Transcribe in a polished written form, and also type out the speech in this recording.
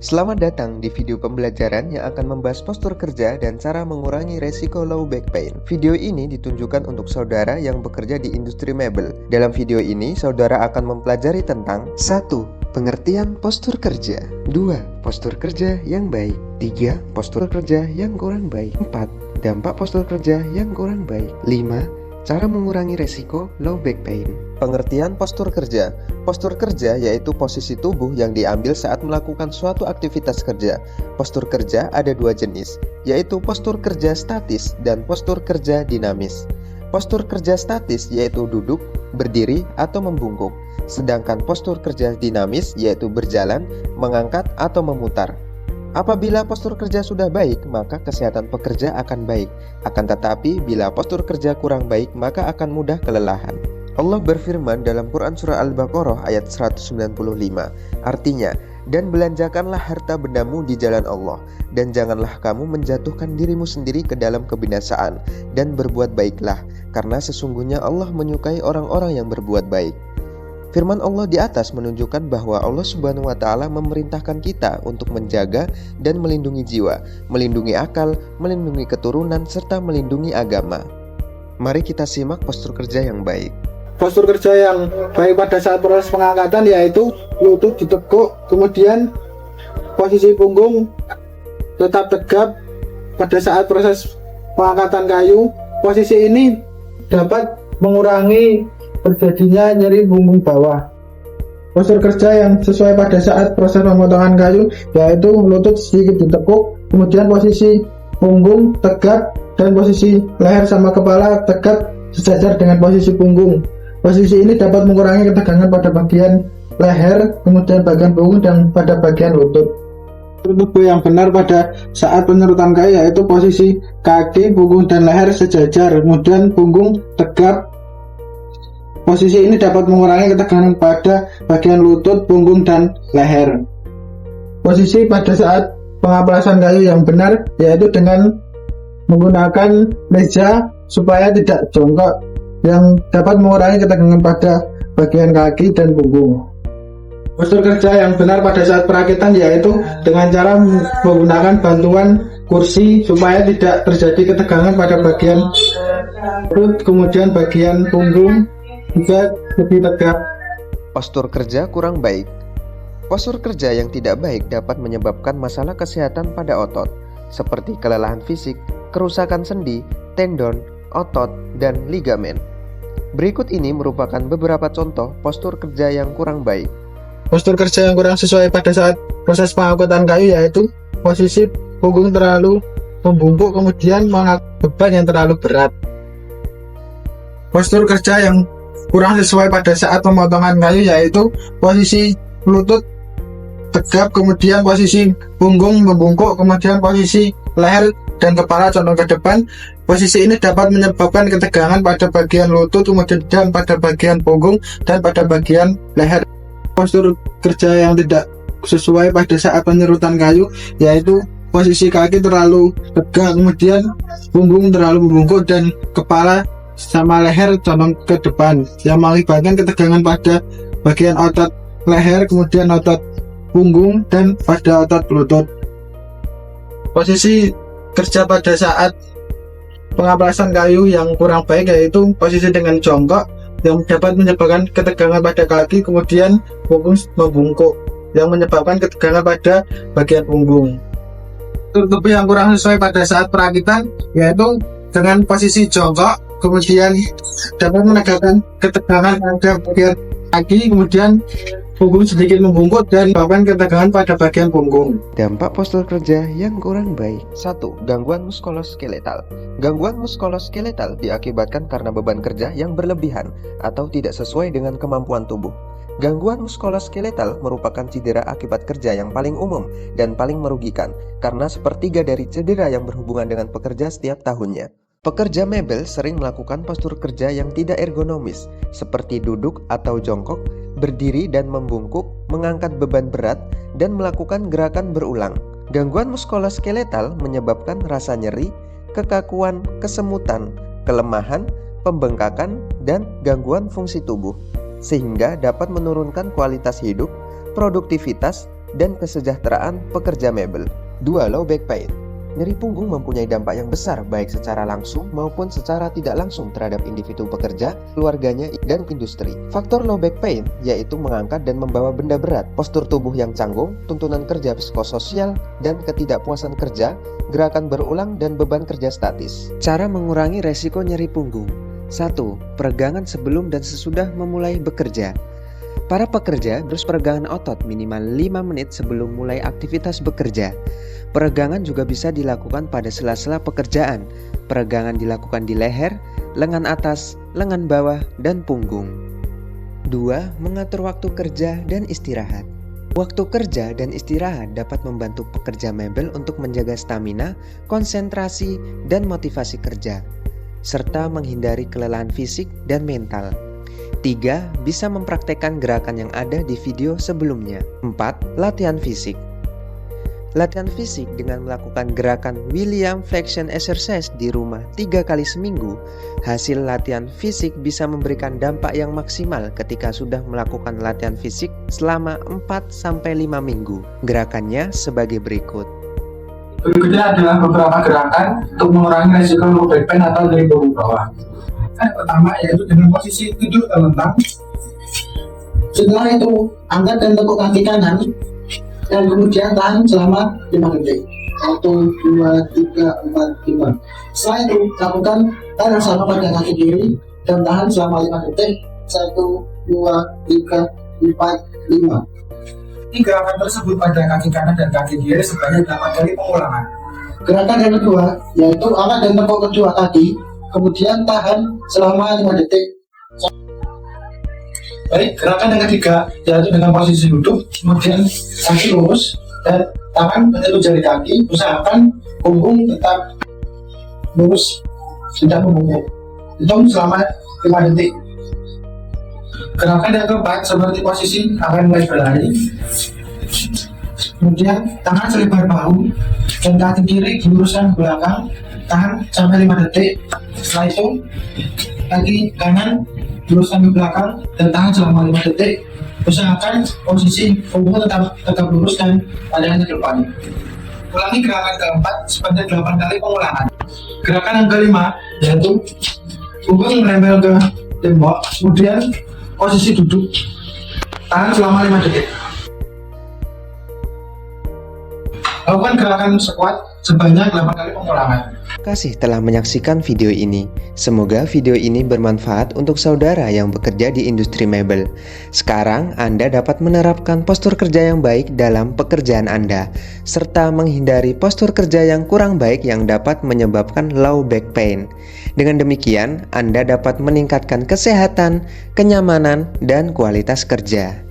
Selamat datang di video pembelajaran yang akan membahas postur kerja dan cara mengurangi resiko low back pain. Video ini ditunjukkan untuk saudara yang bekerja di industri mebel. Dalam video ini, saudara akan mempelajari tentang 1. Pengertian postur kerja. 2. Postur kerja yang baik. 3. Postur kerja yang kurang baik. 4. Dampak postur kerja yang kurang baik. 5. Cara mengurangi resiko low back pain. Pengertian postur kerja. Postur kerja yaitu posisi tubuh yang diambil saat melakukan suatu aktivitas kerja. Postur kerja ada dua jenis, yaitu postur kerja statis dan postur kerja dinamis. Postur kerja statis yaitu duduk, berdiri, atau membungkuk. Sedangkan postur kerja dinamis yaitu berjalan, mengangkat, atau memutar. Apabila postur kerja sudah baik, maka kesehatan pekerja akan baik. Akan tetapi, bila postur kerja kurang baik, maka akan mudah kelelahan. Allah berfirman dalam Quran Surah Al-Baqarah ayat 195, artinya, dan belanjakanlah harta bendamu di jalan Allah, dan janganlah kamu menjatuhkan dirimu sendiri ke dalam kebinasaan, dan berbuat baiklah, karena sesungguhnya Allah menyukai orang-orang yang berbuat baik. Firman Allah di atas menunjukkan bahwa Allah Subhanahu wa Ta'ala memerintahkan kita untuk menjaga dan melindungi jiwa, melindungi akal, melindungi keturunan, serta melindungi agama. Mari kita simak postur kerja yang baik. Postur kerja yang baik pada saat proses pengangkatan yaitu lutut ditekuk, kemudian posisi punggung tetap tegap pada saat proses pengangkatan kayu. Posisi ini dapat mengurangi terjadinya nyeri punggung bawah. Postur kerja yang sesuai pada saat proses pemotongan kayu yaitu lutut sedikit ditekuk, kemudian posisi punggung tegap dan posisi leher sama kepala tegap sejajar dengan posisi punggung. Posisi ini dapat mengurangi ketegangan pada bagian leher, kemudian bagian punggung dan pada bagian lutut. Tubuh yang benar pada saat penyerutan kayu yaitu posisi kaki, punggung dan leher sejajar, kemudian punggung tegap. Posisi ini dapat mengurangi ketegangan pada bagian lutut, punggung, dan leher. Posisi pada saat pengaplasan kayu yang benar yaitu dengan menggunakan meja supaya tidak jongkok, yang dapat mengurangi ketegangan pada bagian kaki dan punggung. Postur kerja yang benar pada saat perakitan yaitu dengan cara menggunakan bantuan kursi supaya tidak terjadi ketegangan pada bagian perut, kemudian bagian punggung juga lebih tegap. Postur kerja kurang baik. Postur kerja yang tidak baik dapat menyebabkan masalah kesehatan pada otot, seperti kelelahan fisik, kerusakan sendi, tendon, otot, dan ligamen. Berikut ini merupakan beberapa contoh postur kerja yang kurang baik. Postur kerja yang kurang sesuai pada saat proses pengangkutan kayu yaitu posisi punggung terlalu membungkuk, kemudian mengangkat beban yang terlalu berat. Postur kerja yang kurang sesuai pada saat pemotongan kayu yaitu posisi lutut tegap, kemudian posisi punggung membungkuk, kemudian posisi leher dan kepala condong ke depan. Posisi ini dapat menyebabkan ketegangan pada bagian lutut, kemudian pada bagian punggung dan pada bagian leher. Postur kerja yang tidak sesuai pada saat penyerutan kayu yaitu posisi kaki terlalu tegak, kemudian punggung terlalu membungkuk dan kepala sama leher condong ke depan, yang mengakibatkan ketegangan pada bagian otot leher, kemudian otot punggung dan pada otot lutut. Posisi kerja pada saat pengaplasan kayu yang kurang baik yaitu posisi dengan jongkok, yang dapat menyebabkan ketegangan pada kaki, kemudian punggung membungkuk, yang menyebabkan ketegangan pada bagian punggung. Tubuh yang kurang sesuai pada saat perakitan yaitu dengan posisi jongkok, kemudian dapat menegakkan ketegangan pada bagian kaki, kemudian punggung sedikit membungkuk dan menyebabkan ketegangan pada bagian punggung. Dampak postur kerja yang kurang baik. 1. Gangguan muskuloskeletal. Gangguan muskuloskeletal diakibatkan karena beban kerja yang berlebihan atau tidak sesuai dengan kemampuan tubuh. Gangguan muskuloskeletal merupakan cedera akibat kerja yang paling umum dan paling merugikan karena sepertiga dari cedera yang berhubungan dengan pekerja setiap tahunnya. Pekerja mebel sering melakukan postur kerja yang tidak ergonomis, seperti duduk atau jongkok, berdiri dan membungkuk, mengangkat beban berat, dan melakukan gerakan berulang. Gangguan muskuloskeletal menyebabkan rasa nyeri, kekakuan, kesemutan, kelemahan, pembengkakan, dan gangguan fungsi tubuh, sehingga dapat menurunkan kualitas hidup, produktivitas, dan kesejahteraan pekerja mebel. 2. Low back pain. Nyeri punggung mempunyai dampak yang besar baik secara langsung maupun secara tidak langsung terhadap individu pekerja, keluarganya, dan industri. Faktor low back pain yaitu mengangkat dan membawa benda berat, postur tubuh yang canggung, tuntunan kerja psikososial, dan ketidakpuasan kerja, gerakan berulang, dan beban kerja statis. Cara mengurangi resiko nyeri punggung. 1. Peregangan sebelum dan sesudah memulai bekerja. Para pekerja harus peregangan otot minimal 5 menit sebelum mulai aktivitas bekerja. Peregangan juga bisa dilakukan pada sela-sela pekerjaan. Peregangan dilakukan di leher, lengan atas, lengan bawah, dan punggung. 2. Mengatur waktu kerja dan istirahat. Waktu kerja dan istirahat dapat membantu pekerja mebel untuk menjaga stamina, konsentrasi, dan motivasi kerja, serta menghindari kelelahan fisik dan mental. 3. Bisa mempraktekkan gerakan yang ada di video sebelumnya. 4. Latihan fisik. Latihan fisik dengan melakukan gerakan William Flexion Exercise di rumah 3 kali seminggu. Hasil latihan fisik bisa memberikan dampak yang maksimal ketika sudah melakukan latihan fisik selama 4-5 minggu. Gerakannya sebagai berikut. Berikutnya adalah beberapa gerakan untuk mengurangi resiko low back pain atau nyeri punggung bawah. Yang pertama yaitu dengan posisi tidur terlentang. Setelah itu angkat dan tekuk kaki kanan dan kemudian tahan selama 5 detik. 1, 2, 3, 4, 5. Setelah itu lakukan hal yang sama pada kaki kiri dan tahan selama 5 detik. 1, 2, 3, 4, 5. Gerakan tersebut pada kaki kanan dan kaki kiri sebanyak 8 kali pengulangan. Gerakan yang kedua yaitu angkat dan tekuk kedua kaki, kemudian tahan selama 5 detik. Baik, gerakan yang ketiga yaitu dengan posisi duduk, kemudian kaki lurus dan tangan menyentuh jari kaki, usahakan punggung tetap lurus, tidak membungkuk. Hitung selama 5 detik. Gerakan yang keempat seperti posisi akan mulai berlari, kemudian tangan selebar bahu dan kaki kiri diluruskan ke belakang, tahan sampai 5 detik. Setelah itu kaki kanan luruskan ke belakang dan tahan selama 5 detik. Usahakan posisi punggung tetap tegak lurus dan pandangan ke depan. Ulangi gerakan keempat sebanyak 8 kali pengulangan. Gerakan yang kelima yaitu punggung menempel ke tembok, kemudian posisi duduk, tahan selama 5 detik. Lakukan gerakan squat sebanyak 8 kali pengulangan. Terima kasih telah menyaksikan video ini. Semoga video ini bermanfaat untuk saudara yang bekerja di industri mebel. Sekarang Anda dapat menerapkan postur kerja yang baik dalam pekerjaan Anda, serta menghindari postur kerja yang kurang baik yang dapat menyebabkan low back pain. Dengan demikian, Anda dapat meningkatkan kesehatan, kenyamanan, dan kualitas kerja.